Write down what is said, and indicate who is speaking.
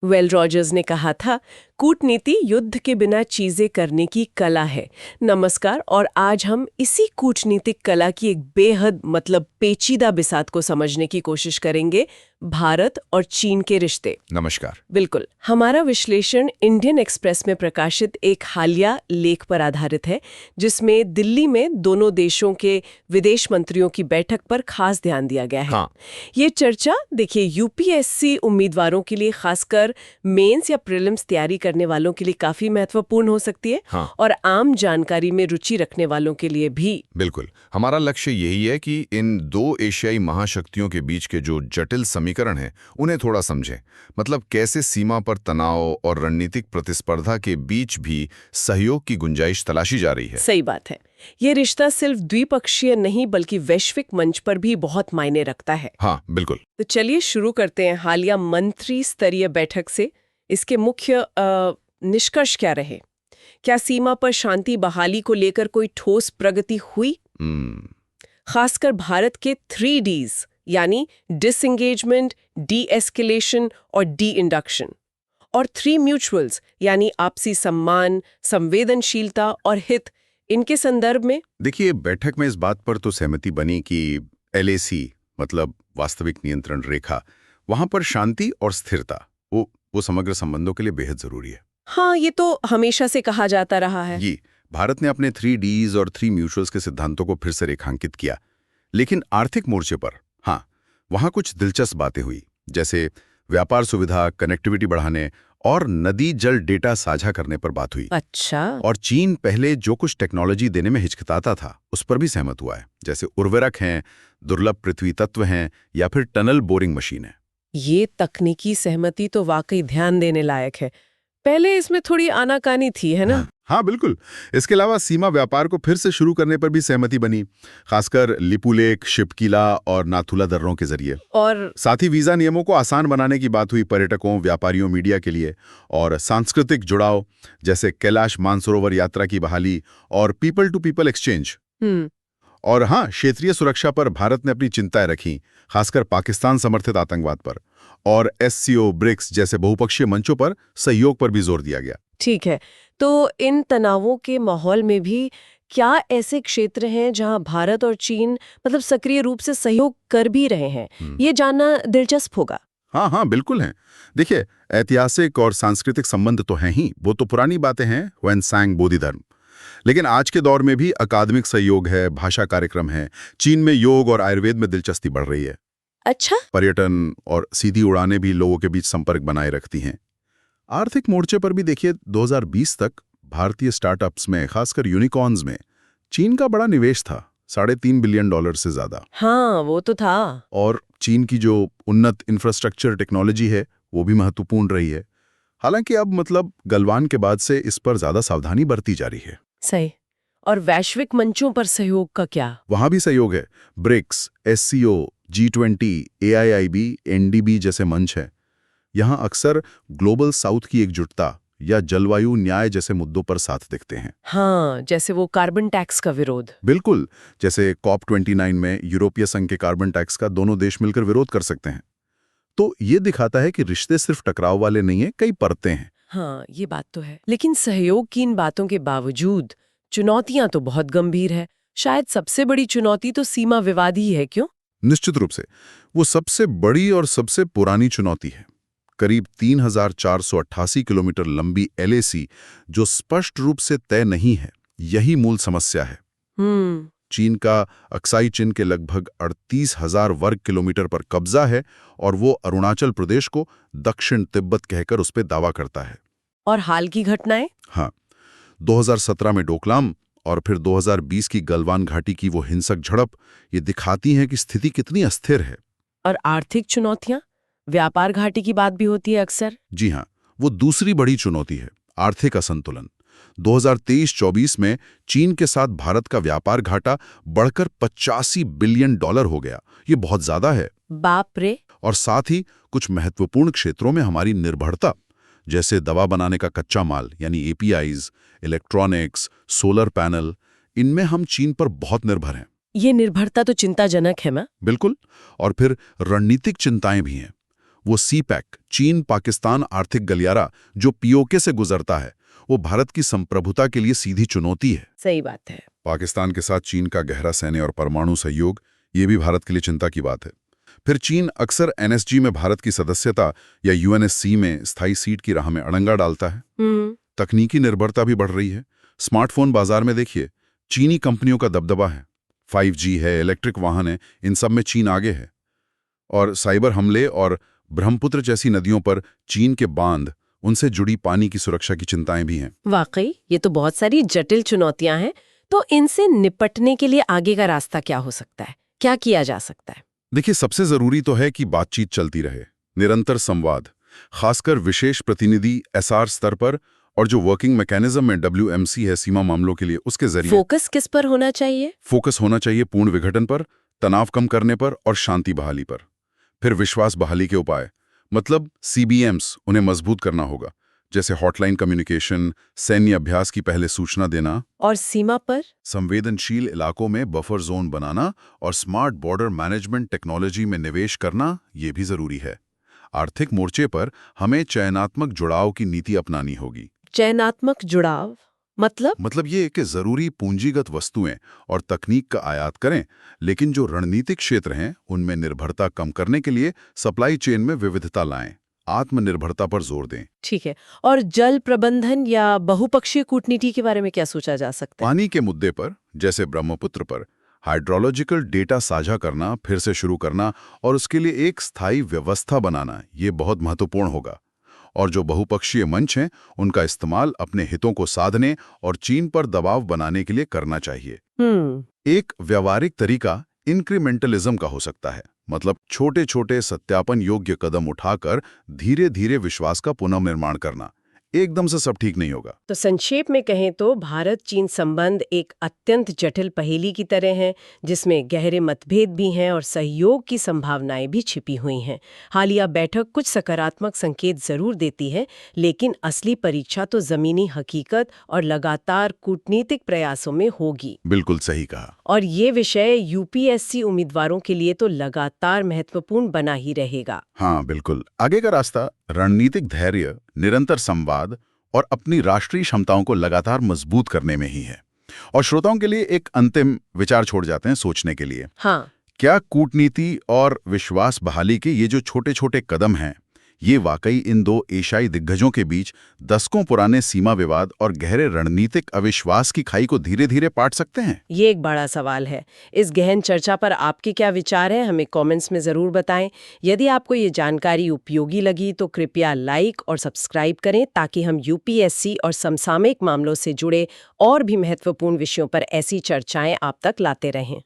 Speaker 1: Well Rogers ने कहा था, कूटनीति युद्ध के बिना चीजें करने की कला है। नमस्कार, और आज हम इसी कूटनीतिक कला की एक बेहद पेचीदा बिसात को समझने की कोशिश करेंगे, भारत और चीन के रिश्ते।
Speaker 2: नमस्कार।
Speaker 1: बिल्कुल। हमारा विश्लेषण इंडियन एक्सप्रेस में प्रकाशित एक हालिया लेख पर आधारित है, जिसमें दिल्ली में दोनों देशों के विदेश मंत्रियों की बैठक पर खास ध्यान दिया गया है।
Speaker 2: हाँ।
Speaker 1: ये चर्चा देखिए यूपीएससी उम्मीदवारों के लिए, खासकर मेंस या प्रीलिम्स तैयारी करने वालों के लिए काफी महत्वपूर्ण हो सकती है।
Speaker 2: हाँ।
Speaker 1: और आम जानकारी में रुचि रखने वालों के लिए भी।
Speaker 2: बिल्कुल। हमारा लक्ष्य यही है कि इन दो एशियाई महाशक्तियों के बीच के जो जटिल समीकरण हैं उन्हें थोड़ा समझें। मतलब कैसे सीमा पर तनाव और रणनीतिक प्रतिस्पर्धा के बीच भी सहयोग की गुंजाइश तलाशी जा रही है।
Speaker 1: सही बात है। ये रिश्ता सिर्फ द्विपक्षीय नहीं बल्कि वैश्विक मंच पर भी बहुत मायने रखता है।
Speaker 2: हाँ बिल्कुल।
Speaker 1: तो चलिए शुरू करते हैं हालिया मंत्री स्तरीय बैठक से। इसके मुख्य निष्कर्ष क्या रहे? क्या सीमा पर शांति बहाली को लेकर कोई ठोस प्रगति हुई? खासकर भारत के 3 Ds यानी डिसएंगेजमेंट, डी-एस्केलेशन और डी-इंडक्शन, और 3 म्यूचुअल्स यानी आपसी सम्मान, संवेदनशीलता और हित, इनके संदर्भ में।
Speaker 3: देखिए, बैठक में इस बात पर तो सहमति बनी कि LAC मतलब वास्तविक नियंत्रण रेखा, वहां पर शांति और स्थिरता वो समग्र संबंधों के लिए बेहद जरूरी है।
Speaker 1: हाँ, ये तो हमेशा से कहा जाता रहा है।
Speaker 3: जी, भारत ने अपने 3 Ds और 3 म्यूचुअल्स के सिद्धांतों को फिर से रेखांकित किया, लेकिन आर्थिक मोर्चे पर हाँ, वहां कुछ दिलचस्प बातें हुई, जैसे व्यापार सुविधा, कनेक्टिविटी बढ़ाने और नदी जल डेटा साझा करने पर बात हुई।
Speaker 1: अच्छा।
Speaker 3: और चीन पहले जो कुछ टेक्नोलॉजी देने में हिचकिचाता था, उस पर भी सहमत हुआ है, जैसे उर्वरक हैं, दुर्लभ पृथ्वी तत्व हैं या फिर टनल बोरिंग मशीन है।
Speaker 1: ये तकनीकी सहमति तो वाकई ध्यान देने लायक है। पहले इसमें थोड़ी आनाकानी थी, है ना?
Speaker 3: हाँ बिल्कुल। इसके अलावा सीमा व्यापार को फिर से शुरू करने पर भी सहमति बनी, खासकर लिपुलेख, शिपकिला और नाथुला दर्रों के जरिए।
Speaker 1: और
Speaker 3: साथ ही वीजा नियमों को आसान बनाने की बात हुई पर्यटकों, व्यापारियों, मीडिया के लिए। और सांस्कृतिक जुड़ाव, जैसे कैलाश मानसरोवर यात्रा की बहाली और पीपल टू पीपल एक्सचेंज। और हाँ, क्षेत्रीय सुरक्षा पर भारत ने अपनी चिंताएं रखी, खासकर पाकिस्तान समर्थित आतंकवाद पर। और SCO, ब्रिक्स जैसे बहुपक्षीय मंचों पर सहयोग पर भी जोर दिया गया। ठीक
Speaker 1: है। तो इन तनावों के माहौल में भी क्या ऐसे क्षेत्र हैं जहां भारत और चीन सक्रिय रूप से सहयोग कर भी रहे हैं? ये जानना दिलचस्प होगा।
Speaker 3: हाँ बिल्कुल हैं। देखिए, ऐतिहासिक और सांस्कृतिक संबंध तो हैं ही, वो तो पुरानी बातें हैं, ह्वेनसांग बोधि धर्म। लेकिन आज के दौर में भी अकादमिक सहयोग है, भाषा कार्यक्रम है। चीन में योग और आयुर्वेद में दिलचस्पी बढ़ रही है।
Speaker 1: अच्छा।
Speaker 3: पर्यटन और सीधी उड़ानें भी लोगों के बीच संपर्क बनाए रखती हैं। आर्थिक मोर्चे पर भी देखिए, 2020 तक भारतीय स्टार्टअप्स में, खासकर यूनिकॉर्न्स में, चीन का बड़ा निवेश था, $3.5 बिलियन से ज्यादा।
Speaker 1: हाँ, वो तो था।
Speaker 3: और चीन की जो उन्नत इंफ्रास्ट्रक्चर टेक्नोलॉजी है, वो भी महत्वपूर्ण रही है। हालांकि अब गलवान के बाद से इस पर ज्यादा सावधानी बरती जा रही है।
Speaker 1: सही। और वैश्विक मंचों पर सहयोग का क्या?
Speaker 3: वहां भी सहयोग है। BRICS, SCO, G20, AIIB, NDB जैसे मंच है। यहाँ अक्सर ग्लोबल साउथ की एकजुटता या जलवायु न्याय जैसे मुद्दों पर साथ दिखते हैं।
Speaker 1: हाँ, जैसे वो कार्बन टैक्स का विरोध।
Speaker 3: बिल्कुल, जैसे COP29 में यूरोपीय संघ के कार्बन टैक्स का दोनों देश मिलकर विरोध कर सकते हैं। तो ये दिखाता है कि रिश्ते सिर्फ टकराव वाले नहीं है, कई परतें हैं।
Speaker 1: हाँ, ये बात तो है। लेकिन सहयोग की इन बातों के बावजूद चुनौतियां तो बहुत गंभीर है। शायद सबसे बड़ी चुनौती तो सीमा विवाद ही है, क्यों?
Speaker 3: निश्चित रूप से वो सबसे बड़ी और सबसे पुरानी चुनौती है। करीब 3,488 किलोमीटर लंबी LAC जो स्पष्ट रूप से तय नहीं है, यही मूल समस्या है। चीन का अक्साई चिन के लगभग 38,000 वर्ग किलोमीटर पर कब्जा है और वो अरुणाचल प्रदेश को दक्षिण तिब्बत कहकर उस पर दावा करता है।
Speaker 1: और हाल की घटनाएं?
Speaker 3: हाँ, 2017 में डोकलाम और फिर 2020 की गलवान घाटी की वो हिंसक झड़प ये दिखाती हैं कि स्थिति कितनी अस्थिर है।
Speaker 1: और आर्थिक चुनौतियां? व्यापार घाटी की बात भी होती है अक्सर।
Speaker 3: जी हाँ, वो दूसरी बड़ी चुनौती है, आर्थिक असंतुलन। 2023-24 में चीन के साथ भारत का व्यापार घाटा बढ़कर $85 बिलियन हो गया। ये बहुत ज्यादा है।
Speaker 1: बाप रे।
Speaker 3: और साथ ही कुछ महत्वपूर्ण क्षेत्रों में हमारी निर्भरता, जैसे दवा बनाने का कच्चा माल यानी APIs, इलेक्ट्रॉनिक्स, सोलर पैनल, इनमें हम चीन पर बहुत निर्भर हैं।
Speaker 1: ये निर्भरता तो चिंताजनक है ना?
Speaker 3: बिल्कुल। और फिर रणनीतिक चिंताएं भी हैं। वो सीपैक, चीन पाकिस्तान आर्थिक गलियारा जो पीओके से गुजरता है, वो भारत की संप्रभुता के लिए सीधी चुनौती है।
Speaker 1: सही बात है।
Speaker 3: पाकिस्तान के साथ चीन का गहरा सैन्य और परमाणु सहयोग, ये भी भारत के लिए चिंता की बात है। फिर चीन अक्सर एनएसजी में भारत की सदस्यता या यूएनएससी में स्थायी सीट की राह में अड़ंगा डालता है। तकनीकी निर्भरता भी बढ़ रही है। स्मार्टफोन बाजार में देखिए, चीनी कंपनियों का दबदबा है। 5G है, इलेक्ट्रिक वाहन है, इन सब में चीन आगे है। और साइबर हमले और ब्रह्मपुत्र जैसी नदियों पर चीन के बांध, उनसे जुड़ी पानी की सुरक्षा की चिंताएं भी हैं।
Speaker 1: वाकई ये तो बहुत सारी जटिल चुनौतियां हैं। तो इनसे निपटने के लिए आगे का रास्ता क्या हो सकता है, क्या किया जा सकता है?
Speaker 3: देखिए, सबसे जरूरी तो है कि बातचीत चलती रहे, निरंतर संवाद, खासकर विशेष प्रतिनिधि एसआर स्तर पर, और जो वर्किंग मैकेनिज्म में WMC है सीमा मामलों के लिए, उसके जरिए।
Speaker 1: फोकस किस पर होना चाहिए?
Speaker 3: फोकस होना चाहिए पूर्ण विघटन पर, तनाव कम करने पर और शांति बहाली पर। फिर विश्वास बहाली के उपाय, मतलब CBMs, उन्हें मजबूत करना होगा, जैसे हॉटलाइन कम्युनिकेशन, सैन्य अभ्यास की पहले सूचना देना,
Speaker 1: और सीमा पर
Speaker 3: संवेदनशील इलाकों में बफर जोन बनाना और स्मार्ट बॉर्डर मैनेजमेंट टेक्नोलॉजी में निवेश करना, ये भी जरूरी है। आर्थिक मोर्चे पर हमें चयनात्मक जुड़ाव की नीति अपनानी होगी।
Speaker 1: चयनात्मक जुड़ाव मतलब
Speaker 3: ये कि जरूरी पूंजीगत वस्तुएं और तकनीक का आयात करें, लेकिन जो रणनीतिक क्षेत्र हैं उनमें निर्भरता कम करने के लिए सप्लाई चेन में विविधता लाएं, आत्मनिर्भरता पर जोर दें।
Speaker 1: ठीक है। और जल प्रबंधन या बहुपक्षीय कूटनीति के बारे में क्या सोचा जा सकता है?
Speaker 3: पानी के मुद्दे पर, जैसे ब्रह्मपुत्र पर, हाइड्रोलॉजिकल डेटा साझा करना, फिर से शुरू करना और उसके लिए एक स्थायी व्यवस्था बनाना, ये बहुत महत्वपूर्ण होगा। और जो बहुपक्षीय मंच हैं, उनका इस्तेमाल अपने हितों को साधने और चीन पर दबाव बनाने के लिए करना चाहिए। एक व्यावहारिक तरीका इंक्रीमेंटलिज्म का हो सकता है, मतलब छोटे छोटे सत्यापन योग्य कदम उठाकर धीरे धीरे विश्वास का पुनर्निर्माण करना। एकदम से सब ठीक नहीं होगा।
Speaker 1: तो संक्षेप में कहें तो भारत चीन संबंध एक अत्यंत जटिल पहेली की तरह है, जिसमें गहरे मतभेद भी हैं और सहयोग की संभावनाएं भी छिपी हुई हैं। हालिया बैठक कुछ सकारात्मक संकेत जरूर देती है, लेकिन असली परीक्षा तो जमीनी हकीकत और लगातार कूटनीतिक प्रयासों में होगी।
Speaker 3: बिल्कुल सही कहा।
Speaker 1: और ये विषय UPSC उम्मीदवारों के लिए तो लगातार महत्वपूर्ण बना ही रहेगा।
Speaker 3: हाँ बिल्कुल। आगे का रास्ता रणनीतिक धैर्य, निरंतर संवाद और अपनी राष्ट्रीय क्षमताओं को लगातार मजबूत करने में ही है। और श्रोताओं के लिए एक अंतिम विचार छोड़ जाते हैं सोचने के लिए।
Speaker 1: हाँ,
Speaker 3: क्या कूटनीति और विश्वास बहाली के ये जो छोटे छोटे कदम हैं, ये वाकई इन दो एशियाई दिग्गजों के बीच दशकों पुराने सीमा विवाद और गहरे रणनीतिक अविश्वास की खाई को धीरे धीरे पाट सकते हैं?
Speaker 1: ये एक बड़ा सवाल है। इस गहन चर्चा पर आपके क्या विचार हैं, हमें कमेंट्स में जरूर बताएं। यदि आपको ये जानकारी उपयोगी लगी तो कृपया लाइक और सब्सक्राइब करें, ताकि हम UPSC और समसामयिक मामलों से जुड़े और भी महत्वपूर्ण विषयों पर ऐसी चर्चाएं आप तक लाते रहें।